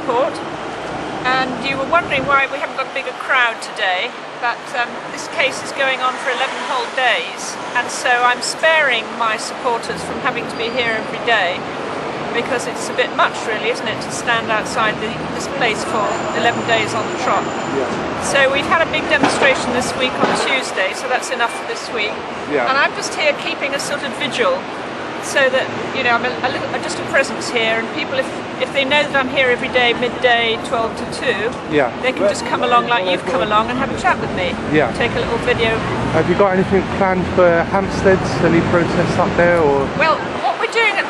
court, and you were wondering why we haven't got a bigger crowd today, but this case is going on for 11 whole days, and so I'm sparing my supporters from having to be here every day, because it's a bit much really, isn't it, to stand outside this place for 11 days on the trot. Yeah. So we've had a big demonstration this week on Tuesday, so that's enough for this week. Yeah. And I'm just here keeping a sort of vigil, so that, you know, I'm just a presence here, and people, if they know that I'm here every day, midday, 12 to 2, yeah, they can just come along like you've come along and have a chat with me. Yeah. Take a little video. Have you got anything planned for Hampstead? Any protests up there, or? Well, what we're doing, the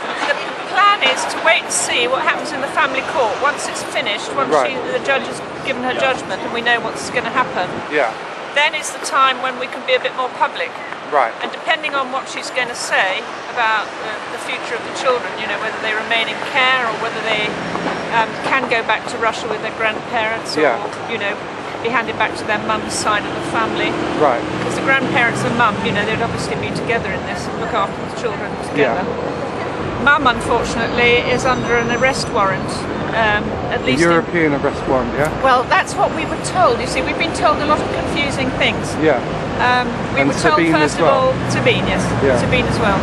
plan is to wait and see what happens in the family court. Once it's finished, once the judge has given her judgment and we know what's going to happen, yeah, then is the time when we can be a bit more public. Right. And depending on what she's going to say about the future of the children, you know, whether they remain in care or whether they can go back to Russia with their grandparents, or, you know, be handed back to their mum's side of the family. Right. Because the grandparents and mum, you know, they'd obviously be together in this and look after the children together. Mum, unfortunately, is under an arrest warrant. At least a European arrest warrant, yeah? Well, that's what we were told. You see, we've been told a lot of confusing things. Yeah. We were told, first of all, Sabine, yes. Yeah. Sabine as well.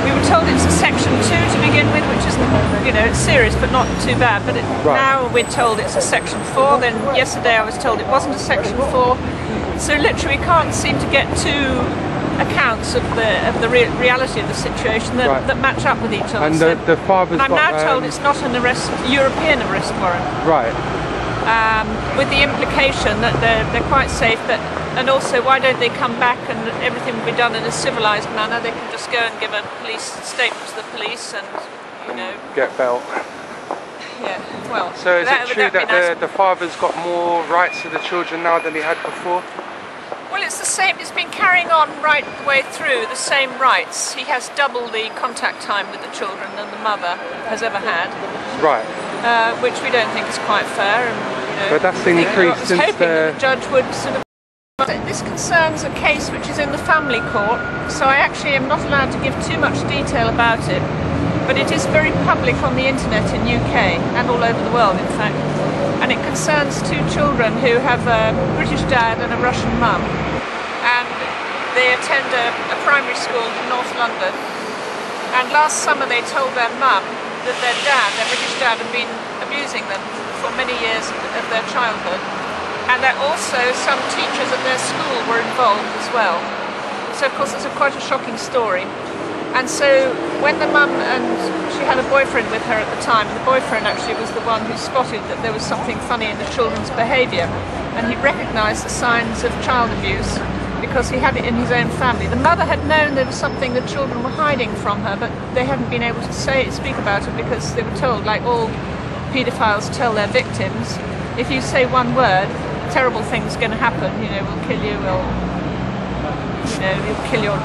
We were told it's a section 2 to begin with, which is, you know, it's serious but not too bad. But now we're told it's a section 4. Then yesterday I was told it wasn't a section 4. So literally we can't seem to get two accounts of the reality of the situation that match up with each other. And the father's I'm now told it's not an European arrest warrant. Right. With the implication that they're quite safe, and also why don't they come back and everything will be done in a civilised manner? They can just go and give a police statement to the police and, you know, get bail. Yeah, well. So is it true that the father's got more rights to the children now than he had before? Well, it's the same. It's been carrying on right the way through, the same rights. He has double the contact time with the children than the mother has ever had. Right. Which we don't think is quite fair. And, you know, but that's increased since the judge would sort of. This concerns a case which is in the family court, so I actually am not allowed to give too much detail about it. But it is very public on the internet in UK and all over the world, in fact. And it concerns two children who have a British dad and a Russian mum. And they attend a primary school in North London. And last summer they told their mum that their British dad, had been abusing them for many years of their childhood. And that also some teachers at their school were involved as well. So of course it's quite a shocking story. And so when the mum, and she had a boyfriend with her at the time, and the boyfriend actually was the one who spotted that there was something funny in the children's behaviour, and he recognised the signs of child abuse because he had it in his own family. The mother had known there was something the children were hiding from her, but they hadn't been able to speak about it because they were told, like all paedophiles tell their victims, if you say one word, terrible things are going to happen. You know, we'll kill you, we'll kill your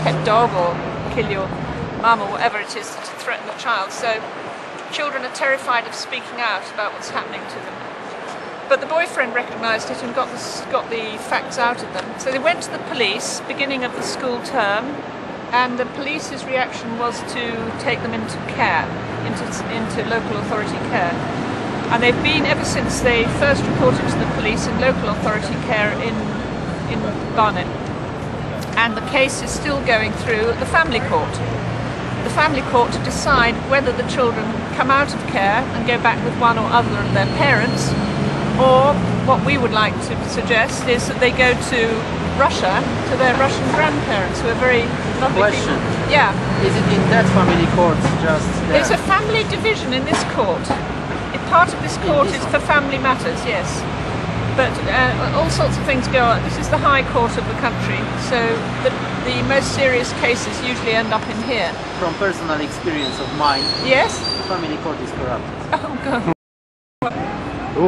pet dog, or kill your mum, or whatever it is to threaten the child. So children are terrified of speaking out about what's happening to them. But the boyfriend recognised it and got the facts out of them. So they went to the police beginning of the school term, and the police's reaction was to take them into care, into local authority care. And they've been, ever since they first reported to the police, in local authority care in Barnet. And the case is still going through the family court. The family court to decide whether the children come out of care and go back with one or other of their parents, or what we would like to suggest is that they go to Russia, to their Russian grandparents, who are very lovely people. Yeah. Is it in that family court just there? There's a family division in this court. Part of this court is for family matters, yes. But all sorts of things go on. This is the High Court of the country, so the most serious cases usually end up in here. From personal experience of mine, yes, the family court is corrupt. Oh God.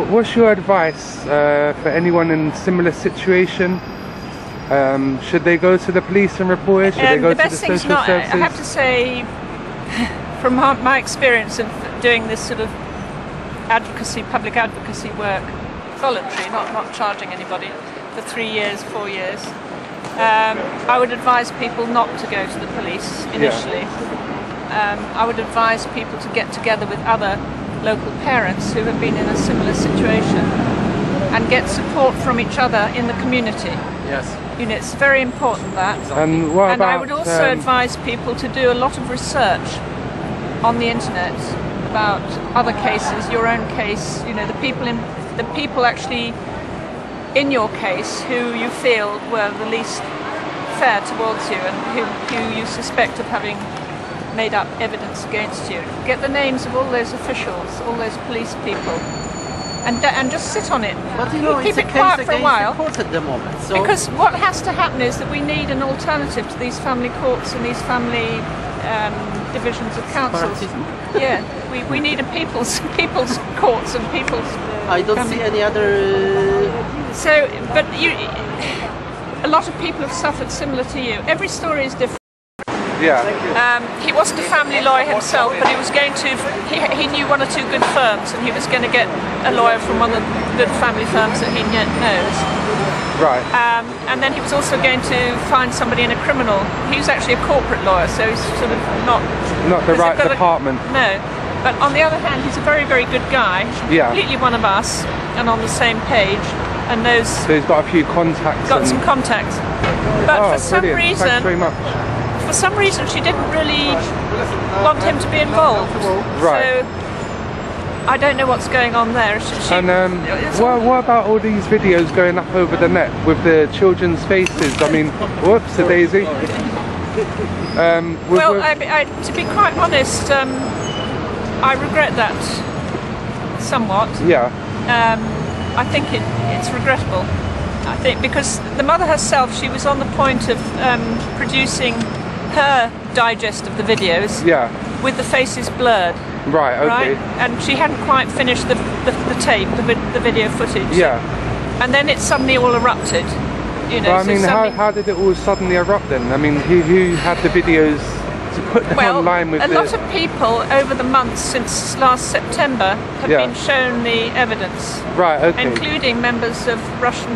What's your advice for anyone in similar situation? Should they go to the police and report it? Should they go to the social services? I have to say, from my experience of doing this sort of public advocacy work, voluntary, not charging anybody, for 3 years, 4 years, I would advise people not to go to the police initially. I would advise people to get together with other local parents who have been in a similar situation and get support from each other in the community. Yes. You know, it's very important that. And what And about, I would also advise people to do a lot of research on the internet about other cases, your own case, you know, the people actually in your case who you feel were the least fair towards you and who you suspect of having made up evidence against you. Get the names of all those officials, all those police people, and just sit on it. But you know, keep it's it a quiet case for a against while. the court at the moment. So Because what has to happen is that we need an alternative to these family courts and these family divisions of councils. separatism. Yeah, we need a people's courts and people's. I don't see any other. So, but a lot of people have suffered similar to you. Every story is different. yeah, He wasn't a family lawyer himself, but he was going to. He knew one or two good firms, and he was going to get a lawyer from one of the good family firms that he knows. right, And then he was also going to find somebody in a criminal. He was actually a corporate lawyer, so he's sort of not the because right they've got department. No, but on the other hand, he's a very, very good guy. Yeah. Completely one of us, and on the same page, and knows. So he's got a few contacts. Got and, some contacts. But oh, for some brilliant. Thanks very reason, much. she didn't really want him to be involved. Right. So I don't know what's going on there. And what about all these videos going up over the net with the children's faces? I mean, whoops, a daisy. To be quite honest, I regret that somewhat. Yeah, I think it's regrettable. I think because the mother herself, she was on the point of producing her digest of the videos yeah, with the faces blurred. right, okay. Right? And she hadn't quite finished the tape, the video footage. Yeah. And then it suddenly all erupted. You know, Well, I so mean, suddenly, how did it all suddenly erupt then? I mean, who had the videos to put them online with a lot of people over the months since last September have Yeah. been shown the evidence, Right, okay. including members of Russia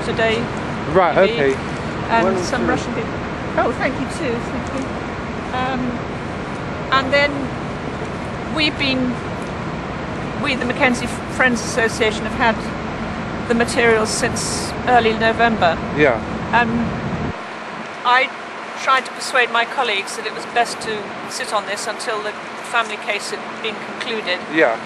Today, Right, TV, okay. and some Russian people. Oh, thank you too. Thank you. And then we, the Mackenzie Friends Association, have had the materials since early November. Yeah, I tried to persuade my colleagues that it was best to sit on this until the family case had been concluded, yeah,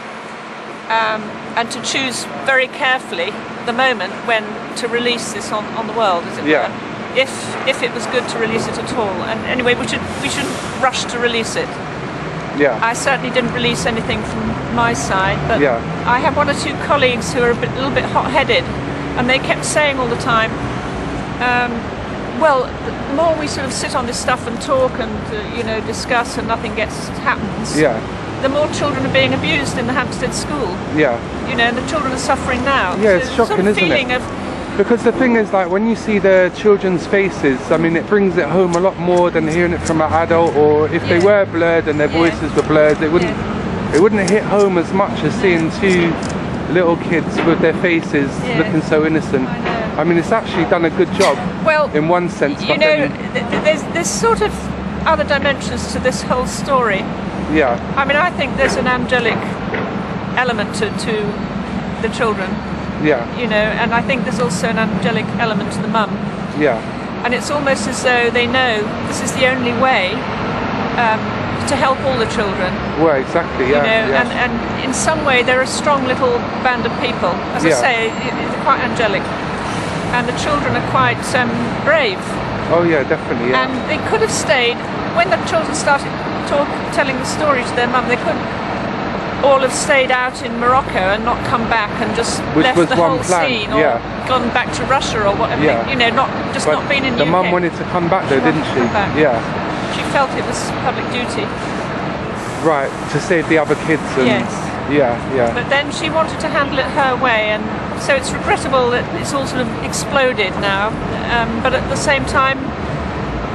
and to choose very carefully the moment when to release this on the world, as it Yeah. were. If it was good to release it at all. And anyway, we shouldn't rush to release it. yeah, I certainly didn't release anything from my side, but Yeah. I have one or two colleagues who are a little bit hot-headed, and they kept saying all the time, well, the more we sort of sit on this stuff and talk and discuss and nothing happens, yeah, the more children are being abused in the Hampstead school. yeah. You know, and the children are suffering now. Yeah, it's So shocking, sort of isn't it? feeling of, Because the thing is, like, when you see the children's faces, I mean, it brings it home a lot more than hearing it from an adult, or if they Yeah. were blurred and their voices were blurred, it wouldn't hit home as much as seeing two little kids with their faces Yeah. looking so innocent. I know. I mean, it's actually done a good job well, in one sense, you but know, then, there's sort of other dimensions to this whole story. yeah, I mean, I think there's an angelic element to the children, yeah, you know, and I think there's also an angelic element to the mum. yeah, And it's almost as though they know this is the only way to help all the children, well, exactly, yeah, you know, yeah. and in some way they're a strong little band of people. As I Yeah. say, they're quite angelic. And the children are quite brave. Oh yeah, definitely, yeah. And they could have stayed, when the children started telling the story to their mum, they could all have stayed out in Morocco and not come back and just Which left was the one whole plan, scene, or yeah. gone back to Russia or whatever. Yeah. You know, not been in the UK. mum wanted to come back though, didn't she? Come back. Yeah, She felt it was public duty. right, to save the other kids. And, Yes. Yeah, yeah. But then she wanted to handle it her way, and so it's regrettable that it's all sort of exploded now. But at the same time,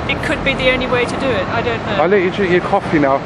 it could be the only way to do it. I don't know. I'll let you drink your coffee now.